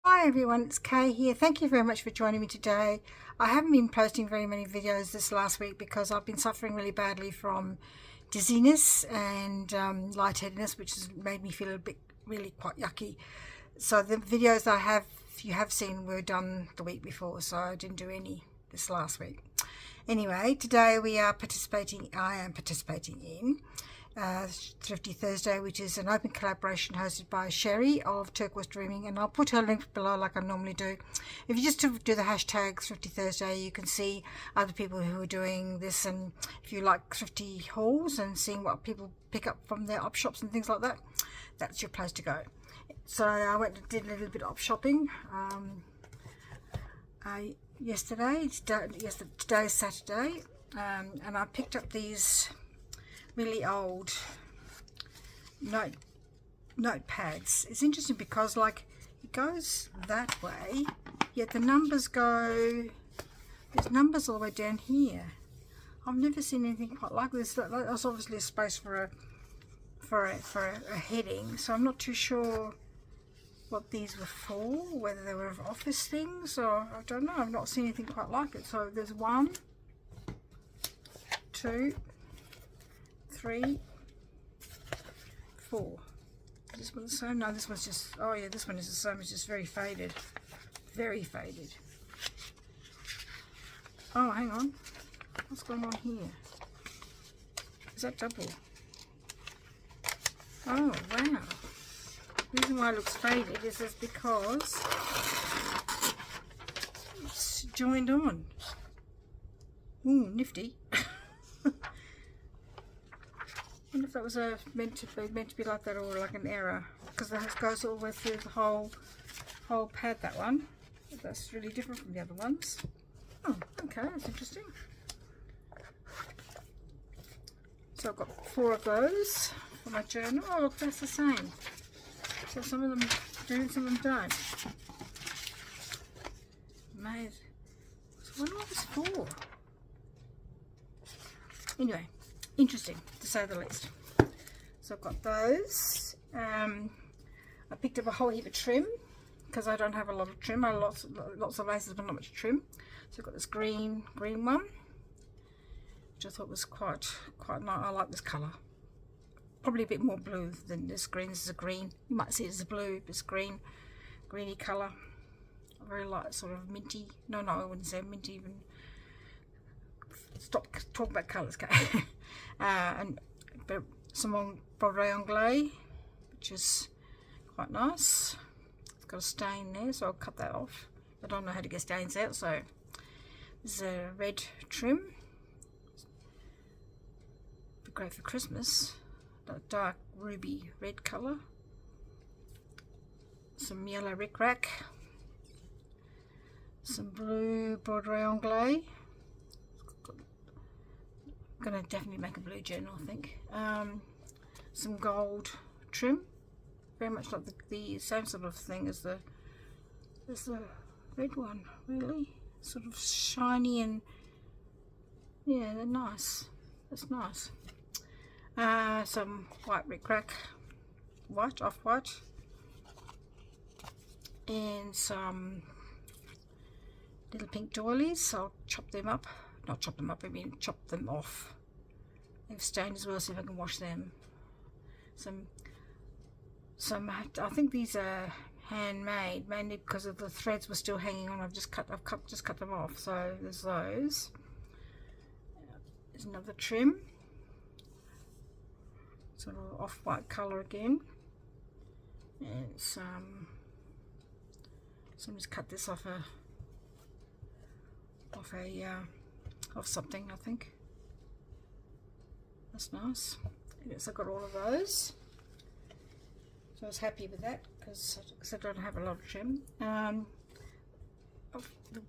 Hi everyone, it's Kay here. Thank you very much for joining me today. I haven't been posting very many videos this last week because I've been suffering really badly from dizziness and lightheadedness, which has made me feel a bit really quite yucky. So the videos you have seen were done the week before, so I didn't do any this last week. Anyway, today I am participating in Thrifty Thursday, which is an open collaboration hosted by Sheree of Turquoise Dreaming, and I'll put her link below like I normally do. If you just do the hashtag Thrifty Thursday, you can see other people who are doing this, and if you like thrifty hauls and seeing what people pick up from their op shops and things like that, that's your place to go. So I went and did a little bit of op shopping yesterday. Today's Saturday, and I picked up these really old notepads. It's interesting because like it goes that way, yet the numbers there's numbers all the way down here. I've never seen anything quite like this. That's obviously a space for a heading, so I'm not too sure what these were for, whether they were office things or I don't know. I've not seen anything quite like it. So there's 1, 2, 3, 4. Is this one the same? No, this one's just, oh yeah, this one is the same. It's just very faded. Very faded. Oh, hang on. What's going on here? Is that double? Oh, wow. The reason why it looks faded is just because it's joined on. Ooh, nifty. I wonder if that was meant to be like that, or like an error, because it goes all the way through the whole pad. That one, that's really different from the other ones. Oh, okay, that's interesting. So I've got 4 of those for my journal. Oh, look, that's the same. So some of them do, some of them don't. Made. So what are this for? Anyway, interesting to say the least. So I've got those. I picked up a whole heap of trim because I don't have a lot of trim. I have lots of laces but not much trim. So I've got this green one, which I thought was quite nice. I like this colour. Probably a bit more blue than this green. This is a green. You might see it as a blue, but it's green, greeny colour. Very light, sort of minty. No, I wouldn't say minty even. Stop talking about colours, okay? And some broderie anglais, which is quite nice. It's got a stain there, so I'll cut that off. I don't know how to get stains out, so this is a red trim. Be great for Christmas. Dark ruby red colour. Some yellow rickrack. Some blue broderie anglais. I'm going to definitely make a blue journal, I think. Some gold trim, very much like the same sort of thing as the red one, really. Sort of shiny and yeah, they're nice. That's nice. Some white rickrack, off-white, and some little pink doilies. I'll chop them up. Not chop them up, I mean chop them off. They've stained as well, see if I can wash them. Some I think these are handmade, mainly because of the threads were still hanging on. I've just cut them off. So there's those. There's another trim, sort of off-white colour again, and some. So just cut this off something, I think. That's nice. Yes, I got all of those. So I was happy with that because I don't have a lot of trim. The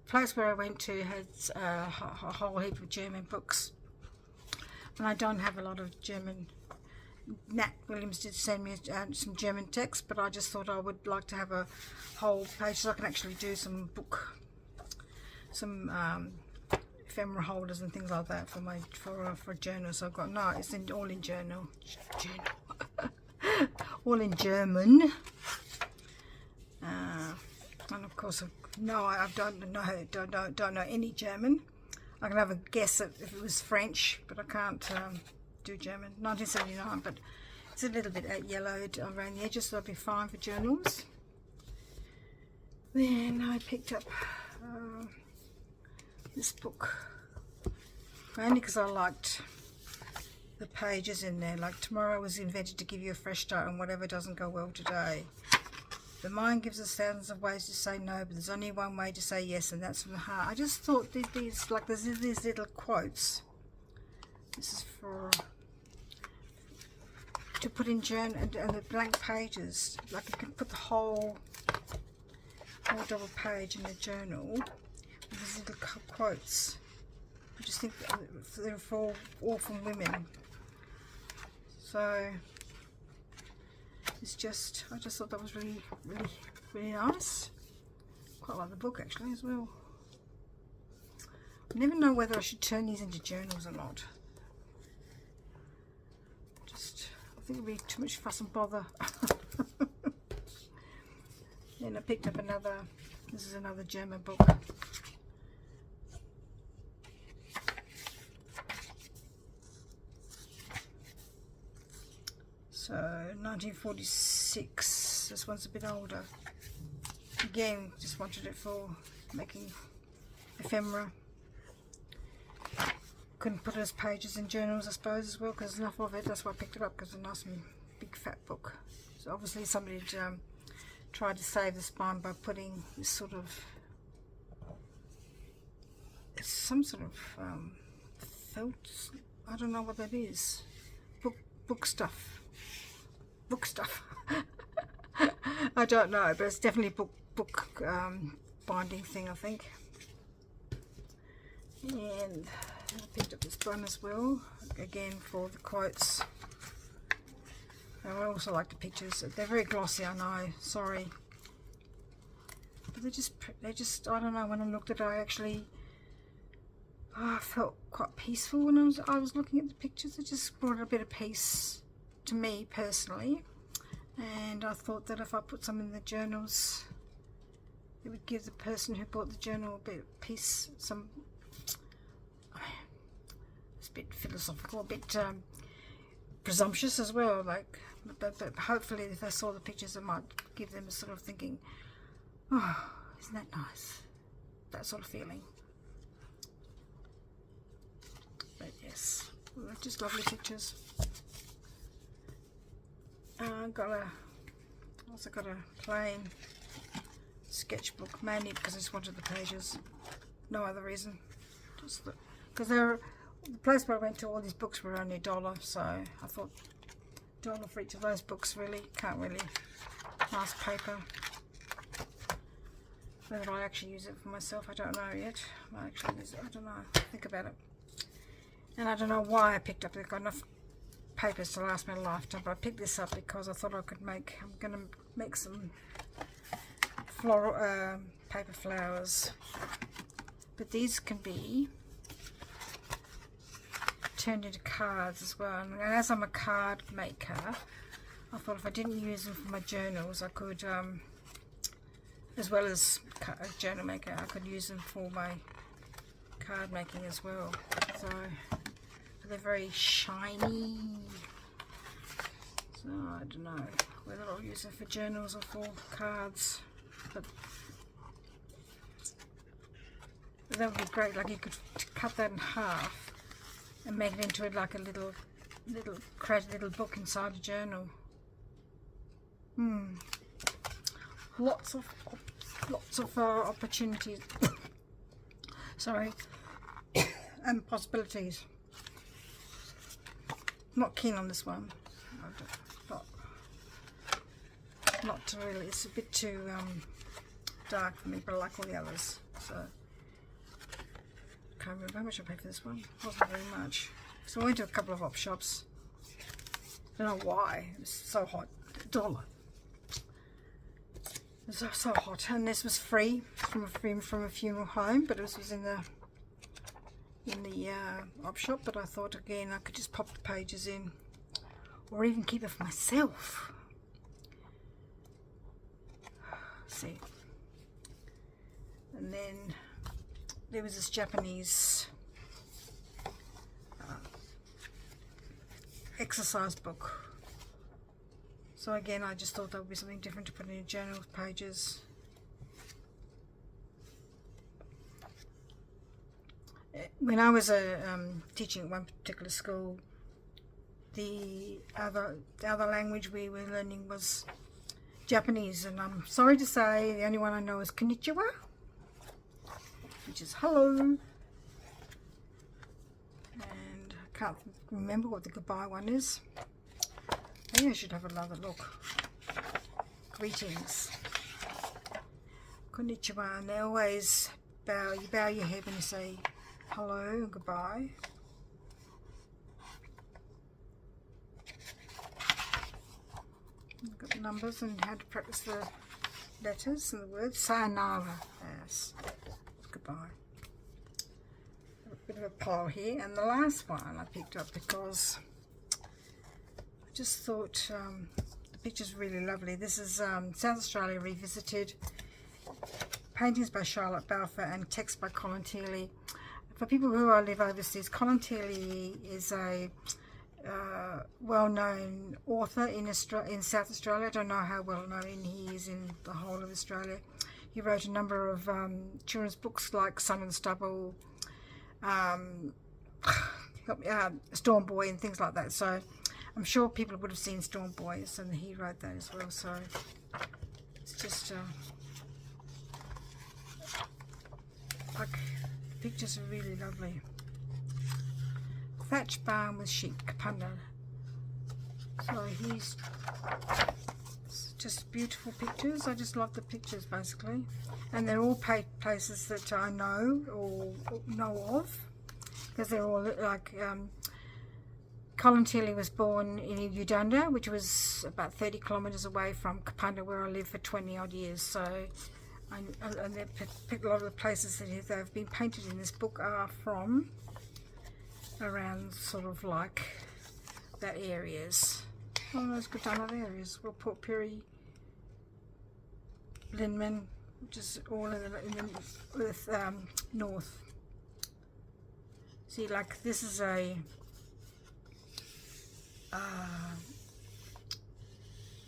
place where I went to has a whole heap of German books, and I don't have a lot of German. Nat Williams did send me some German text, but I just thought I would like to have a whole page so I can actually do some ephemera holders and things like that for a journal. So I've got it's all in journal, all in German. And of course, no, I don't know any German. I can have a guess at if it was French, but I can't do German. 1979, but it's a little bit yellowed around the edges, so that'll be fine for journals. Then I picked up this book, only because I liked the pages in there. Like, tomorrow was invented to give you a fresh start on whatever doesn't go well today. The mind gives us thousands of ways to say no, but there's only one way to say yes, and that's from the heart. I just thought these, like, there's these little quotes. This is for to put in journal and the blank pages. Like, you can put the whole double page in the journal with these little quotes. I just think they're for all from women. So it's just, I just thought that was really nice. Quite like the book actually as well. I never know whether I should turn these into journals or not. Just, I think it'd be too much fuss and bother. Then I picked up another, this is another German book. So 1946, this one's a bit older. Again, just wanted it for making ephemera. Couldn't put it as pages in journals, I suppose, as well, because there's enough of it. That's why I picked it up, because it's a nice and big fat book. So obviously somebody had tried to save the spine by putting this sort of, it's some sort of felt, I don't know what that is. Book stuff. I don't know, but it's definitely a book binding thing, I think. And I picked up this one as well, again for the quotes. And I also like the pictures. They're very glossy, I know, sorry, but they just I don't know, when I looked at it, I actually I felt quite peaceful when I was looking at the pictures. It just brought a bit of peace to me personally, and I thought that if I put some in the journals, it would give the person who bought the journal a bit of peace. It's a bit philosophical, a bit presumptuous as well, like, but hopefully if they saw the pictures, it might give them a sort of thinking, oh, isn't that nice, that sort of feeling. But yes, they're just lovely pictures. Also got a plain sketchbook, mainly because I just wanted the pages, no other reason, just because the place where I went to, all these books were only $1, so I thought $1 for each of those books. Really can't really, nice paper. Whether I actually use it for myself, I don't know yet. I actually use it, I don't know, think about it. And I don't know why I picked up, I've got enough papers to last me a lifetime, but I picked this up because I thought I could make, I'm going to make some floral paper flowers, but these can be turned into cards as well. And as I'm a card maker, I thought if I didn't use them for my journals, I could, as well as a journal maker, I could use them for my card making as well. So they're very shiny, so I don't know whether I'll use them for journals or for cards, but that would be great. Like, you could cut that in half and make it into like a create a little book inside a journal. Lots of opportunities sorry, and possibilities. Not keen on this one. Not really. It's a bit too dark for me, but I like all the others. So can't remember how much I paid for this one. It wasn't very much. So I went to a couple of op shops. I don't know why. It was so hot. $1. It was so hot, and this was free from a funeral home, but it was in the op shop. But I thought again I could just pop the pages in, or even keep it for myself. See, And then there was this Japanese exercise book. So again, I just thought that would be something different to put in journal pages. When I was teaching at one particular school, the other language we were learning was Japanese, and I'm sorry to say the only one I know is konnichiwa, which is hello, and I can't remember what the goodbye one is. Maybe I should have another look. Greetings, konnichiwa, and they always you bow your head when you say hello and goodbye. Got the numbers and how to practice the letters and the words. Sayonara, yes, goodbye. A bit of a pile here, and the last one I picked up because I just thought the picture's really lovely. This is South Australia Revisited, paintings by Charlotte Balfour and text by Colin Teeley. For people who live overseas, Colin Teeley is a well-known author in South Australia. I don't know how well-known he is in the whole of Australia. He wrote a number of children's books like Sun and Stubble, Storm Boy and things like that. So I'm sure people would have seen Storm Boys, and he wrote that as well. So it's just like, the pictures are really lovely. Thatch barn with sheep, Kapunda. So he's just beautiful pictures. I just love the pictures basically, and they're all places that I know or know of, because they're all like Colin Teeley was born in Udunda, which was about 30 kilometres away from Kapunda, where I lived for 20 odd years. So and a lot of the places that have been painted in this book are from around sort of like that areas. Oh, those good other areas. Well, Port Pirie, Linman, which is all in the north. See, like this is a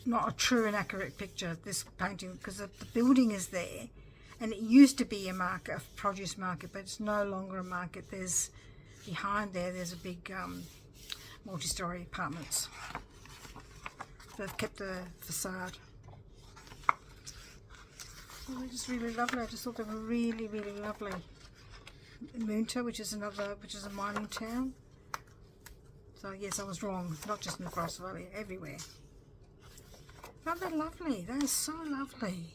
not a true and accurate picture, this painting, because the building is there, and it used to be a market, a produce market, but it's no longer a market. There's behind there's a big multi-storey apartments. They've kept the facade. Oh, they're just really lovely. I just thought they were really, really lovely. Moonta, which is a mining town. So yes, I was wrong. Not just in the Forest Valley, everywhere. Oh, they're lovely. They're so lovely.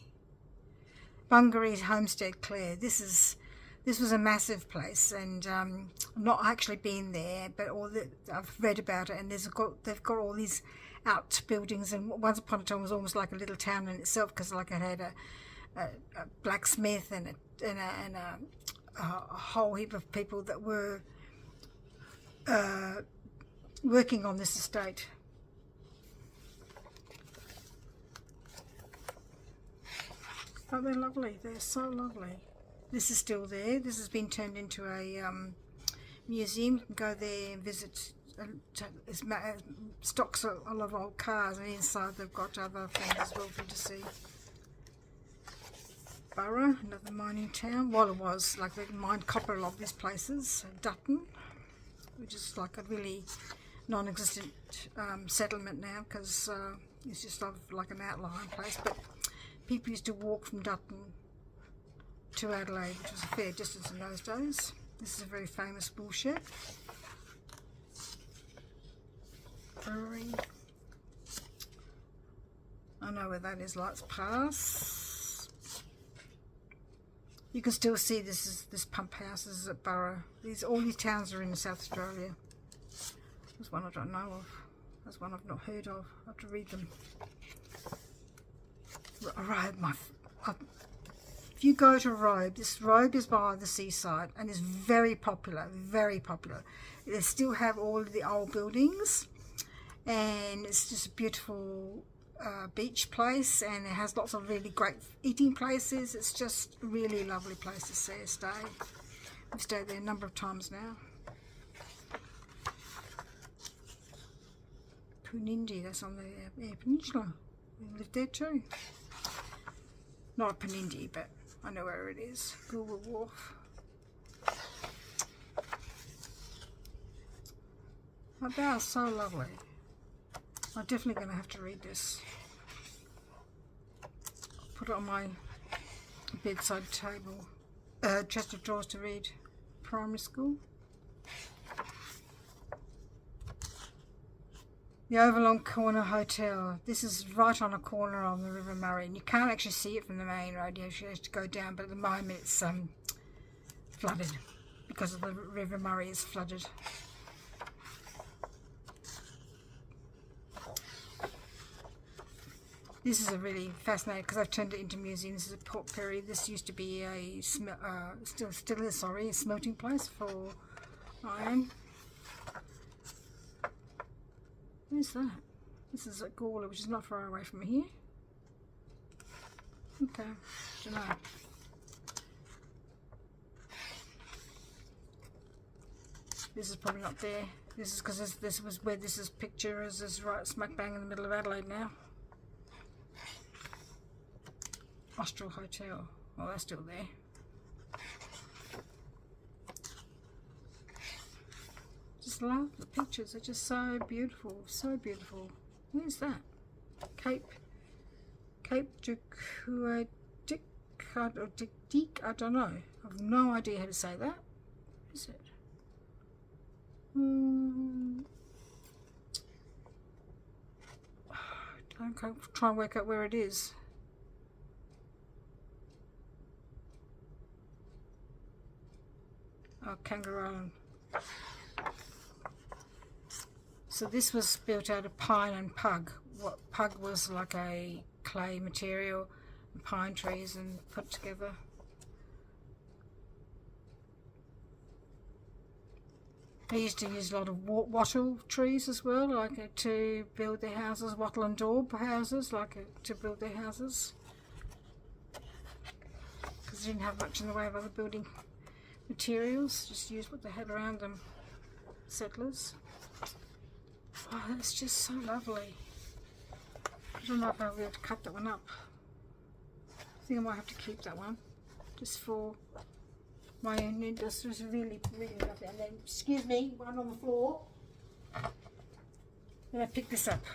Bungaree's Homestead, Clare. This was a massive place, and I've not actually been there, but I've read about it, and they've got all these outbuildings, and once upon a time it was almost like a little town in itself, because like it had a blacksmith and a whole heap of people that were working on this estate. Oh, they're lovely. They're so lovely. This is still there. This has been turned into a museum. You can go there and visit. It stocks a lot of old cars, and inside they've got other things as well for you to see. Burra, another mining town. Well, it was like they mined copper a lot of these places. Dutton, which is like a really non-existent settlement now, because it's just like an outlying place. But people used to walk from Dutton to Adelaide, which was a fair distance in those days. This is a very famous wool shed. Brewery. I know where that is, Lights Pass. You can still see this pump house. This is at Burra. All these towns are in South Australia. There's one I don't know of. There's one I've not heard of. I have to read them. If you go to Robe, this Robe is by the seaside and is very popular, very popular. They still have all of the old buildings, and it's just a beautiful beach place, and it has lots of really great eating places. It's just a really lovely place to stay. We've stayed there a number of times now. Punindi, that's on the peninsula. We lived there too. Not a Punindi, but I know where it is. Google Wharf. Oh, they are so lovely. I'm definitely going to have to read this. Put it on my bedside table, chest of drawers to read. Primary school. The Overlong Corner Hotel. This is right on a corner on the River Murray, and you can't actually see it from the main road. You actually have to go down, but at the moment it's flooded because of the River Murray is flooded. This is a really fascinating, because I've turned it into a museum. This is a Port Perry. This used to be a still is, sorry, a smelting place for iron. Where's that? This is at Gawler, which is not far away from here. Okay, don't know. This is probably not there. This is because this was where this is picture is right smack bang in the middle of Adelaide now. Austral Hotel. Oh, that's still there. Just love the pictures. They're just so beautiful. So beautiful. Where's that? Cape Jacuadic, I don't know. I have no idea how to say that. What is it? Don't try and work out where it is. Oh, Kangaroo Island. So this was built out of pine and pug. What pug was like a clay material and pine trees and put together. They used to use a lot of wattle trees as well, like to build their houses, wattle and daub houses, to build their houses. Because they didn't have much in the way of other building materials, just use what they had around them. Settlers. Oh, that's just so lovely. I don't know if I'll be able to cut that one up. I think I might have to keep that one just for my own need. This was really, really lovely. And then, excuse me, one on the floor. Then I picked this up.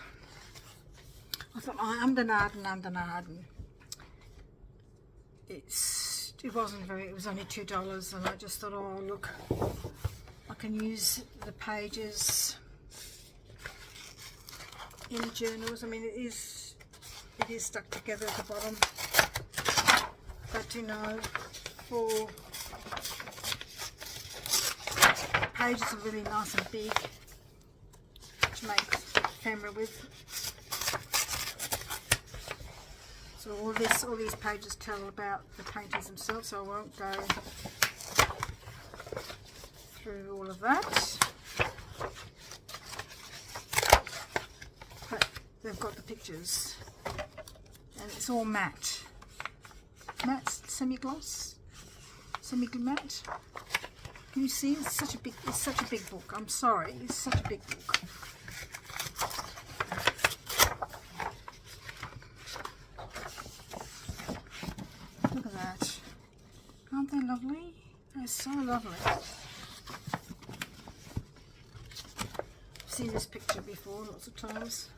I thought, Andernaden. It wasn't very, it was only $2, and I just thought, oh look, I can use the pages in journals. I mean, it is stuck together at the bottom, but you know, for pages are really nice and big to make camera with. So all these pages tell about the paintings themselves, so I won't go through all of that. But they've got the pictures, and it's all matte, semi-gloss, semi-matte. Can you see? It's such a big book. I'm sorry, it's such a big book. Look at that. Aren't they lovely? They're so lovely. I've seen this picture before lots of times.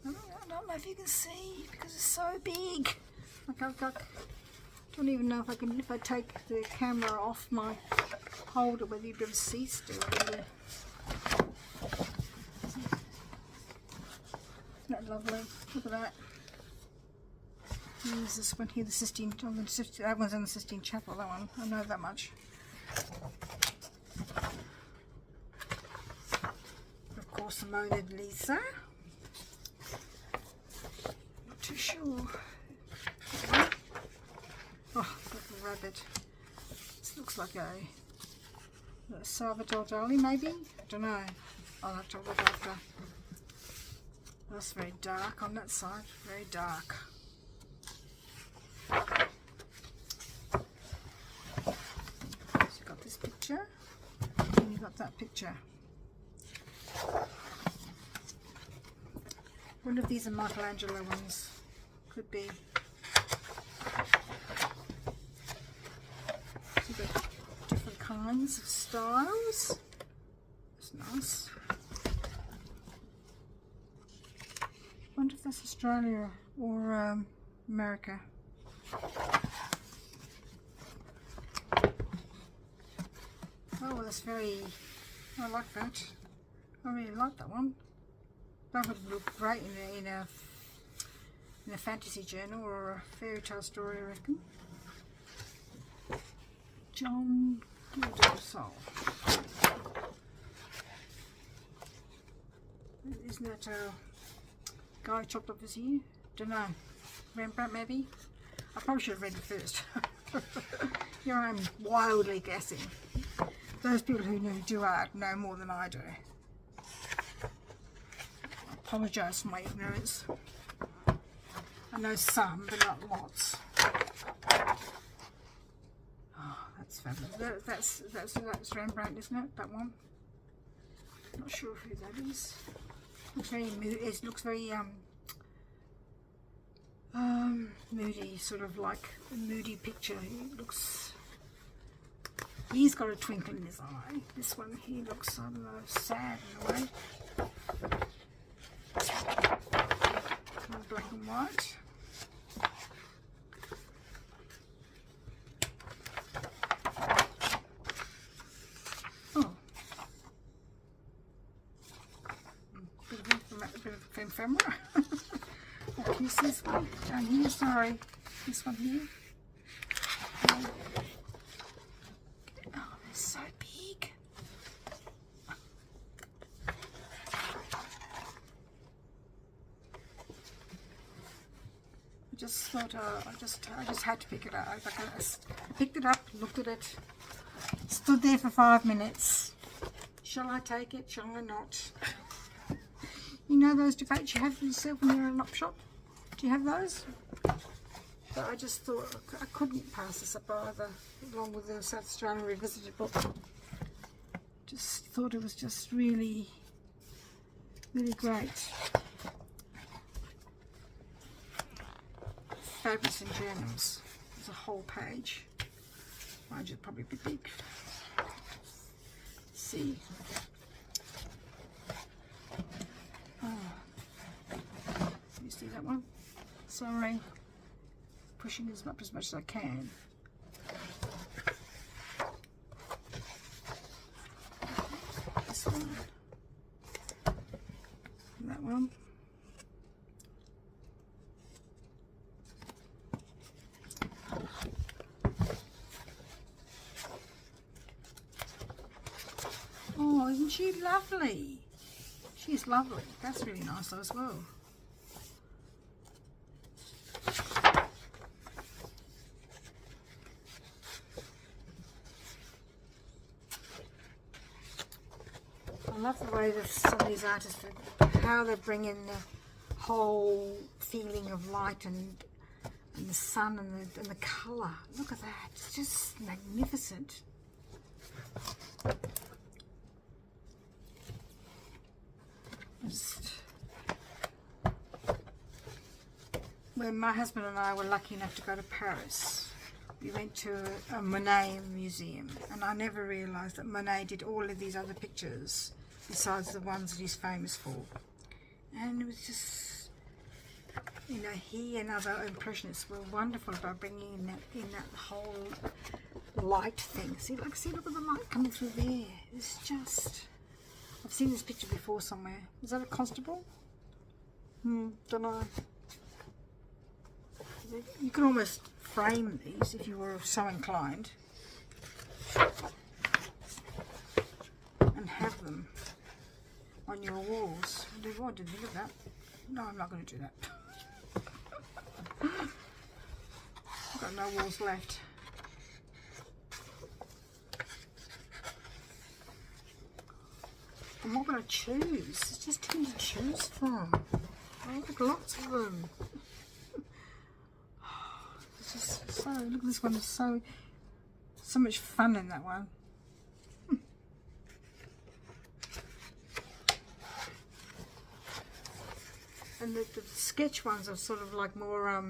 I don't know if you can see because it's so big. I don't even know if I take the camera off my holder, whether you'd be able to see still. Isn't that lovely? Look at that. There's this one here, that one's in the Sistine Chapel, that one. I know that much. Of course, the Mona Lisa. Not too sure. Oh, little rabbit. This looks like a Salvador Dali, maybe? I don't know. I'll have to look after. That's very dark on that side, very dark. So you got this picture, and you got that picture. One of these are Michelangelo ones, could be. So you've got different kinds of styles. That's nice. I wonder if that's Australia or America. Oh, that's very, I like that. I really like that one. That would look great in a fantasy journal or a fairy tale story, I reckon. John Gildersole. Isn't that a guy chopped up his ear? Don't know. Rembrandt maybe? I probably should have read it first. Here I am wildly guessing. Those people who do art know more than I do. I apologise for my ignorance. I know some, but not lots. Oh, that's fabulous. That's Rembrandt, isn't it? That one. Not sure who that is. Looks very moody. It looks very moody, sort of like a moody picture. He looks. He's got a twinkle in his eye. This one, he looks, I don't know, sad in a way. Black and white. Oh. Bit of ephemera. What piece is this one? Down here, sorry. This one here. Oh, they're so big. I just thought, I just had to pick it up. I picked it up, looked at it, stood there for 5 minutes. Shall I take it? Shall I not? You know those debates you have for yourself when you're in an op shop? Do you have those? But I just thought I couldn't pass this up either, along with the South Australian Revisited book. Just thought it was just really, really great. Fabulous in journals. There's a whole page. Mind you, it'd probably be big. Let's see. Oh. You see that one? Sorry. Pushing this up as much as I can. This one. And that one. Oh, isn't she lovely? She's lovely. That's really nice though as well. I love the way that some of these artists, how they bring in the whole feeling of light and the sun and the colour. Look at that. It's just magnificent. When my husband and I were lucky enough to go to Paris, we went to a Monet museum, and I never realised that Monet did all of these other pictures besides the ones that he's famous for. And it was just, you know, he and other impressionists were wonderful by bringing in that whole light thing. See, look at the light coming through there. It's just, I've seen this picture before somewhere. Is that a constable? Don't know. You could almost frame these if you were so inclined and have them on your walls. Oh, I didn't think of that. No, I'm not going to do that. I've got no walls left. I'm not going to choose. It's just too to choose from. Oh, look, lots of them. It's just so, look at this one, is so much fun in that one. And the sketch ones are sort of like more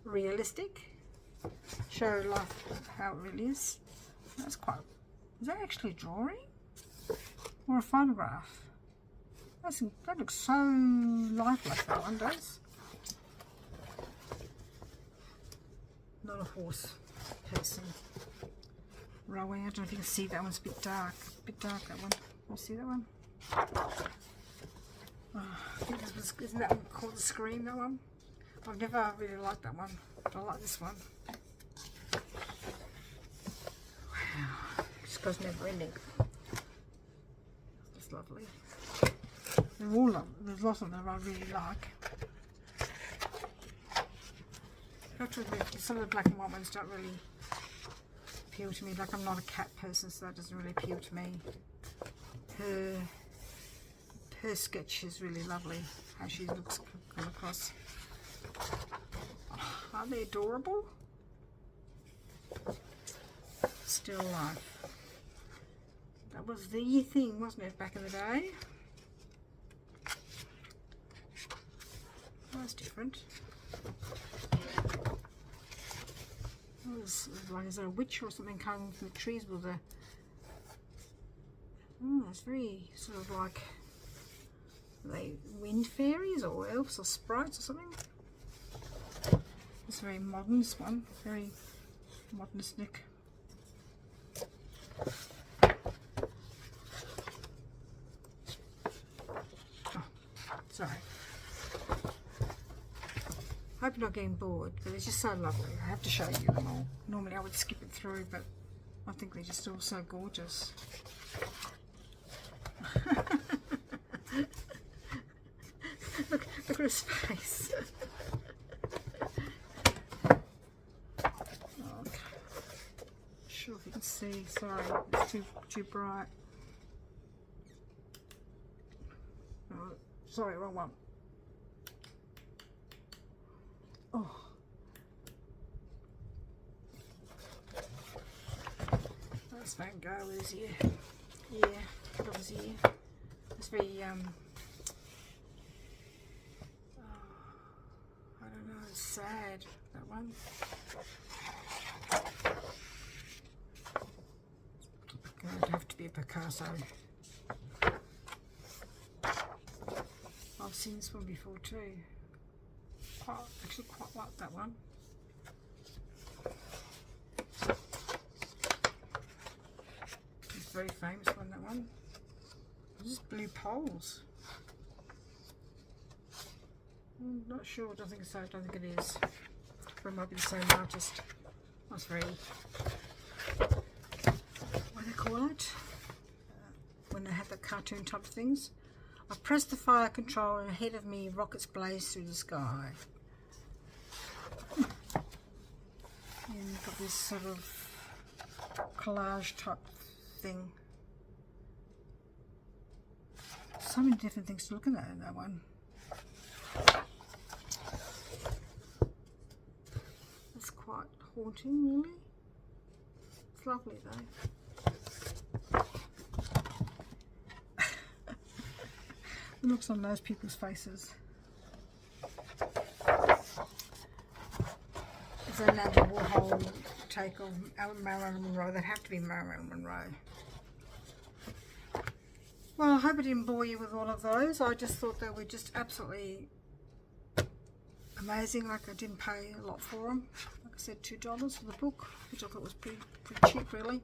realistic. Show life how it really is. That's quite, is that actually a drawing? Or a photograph? That looks so lifelike, that one does. Not a horse person. Rowing, I don't know if you can see that one's a bit dark. A bit dark, that one. Can you see that one? Oh, I think this was, isn't that one called the Scream, that one? I've never really liked that one, but I like this one. Wow, this goes never ending. It's lovely. They're all lovely. There's lots of them I really like. I have to admit, some of the black and white ones don't really appeal to me. Like, I'm not a cat person, so that doesn't really appeal to me. Her sketch is really lovely, how she looks come across. Oh, aren't they adorable? Still life. That was the thing, wasn't it, back in the day? That was different. It was like, is there a witch or something coming from the trees with a... Oh, it's very sort of like... Are they wind fairies or elves or sprites or something? It's very modern, this one. Very modernistic. Oh, sorry. I hope you're not getting bored, but it's just so lovely. I have to show you them all. Normally I would skip it through, but I think they're just all so gorgeous. Look at his face. Okay. Sure if you can see. Sorry, it's too bright. Oh, sorry, wrong one. Oh. That's Van Gogh with his ear. Yeah, cut off his ear. It's very I don't know, it's sad, that one. Going to have to be a Picasso. I've seen this one before too. Actually quite like that one. It's a very famous one, that one. It's just blue poles. I'm not sure, I don't think so, I don't think it is. But it might be the same artist. That's very, what do they call it? When they have the cartoon type of things. I press the fire control and ahead of me rockets blaze through the sky. And you've got this sort of collage type thing. So many different things to look at in that one. It's quite haunting, really. It's lovely though. It looks on those people's faces. It's another Warhol take of Marilyn Monroe. They'd have to be Marilyn Monroe. Well, I hope I didn't bore you with all of those. I just thought they were just absolutely amazing. Like, I didn't pay a lot for them. Like I said, $2 for the book, which I thought was pretty cheap, really,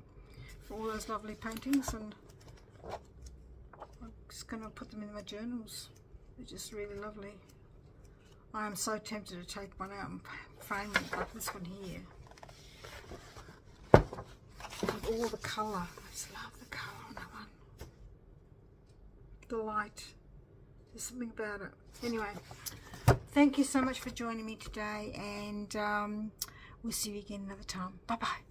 for all those lovely paintings. And I'm just going to put them in my journals. They're just really lovely. I am so tempted to take one out and frame it, like this one here. With all the colour. I just love the colour on that one. The light. There's something about it. Anyway, thank you so much for joining me today, and we'll see you again another time. Bye-bye.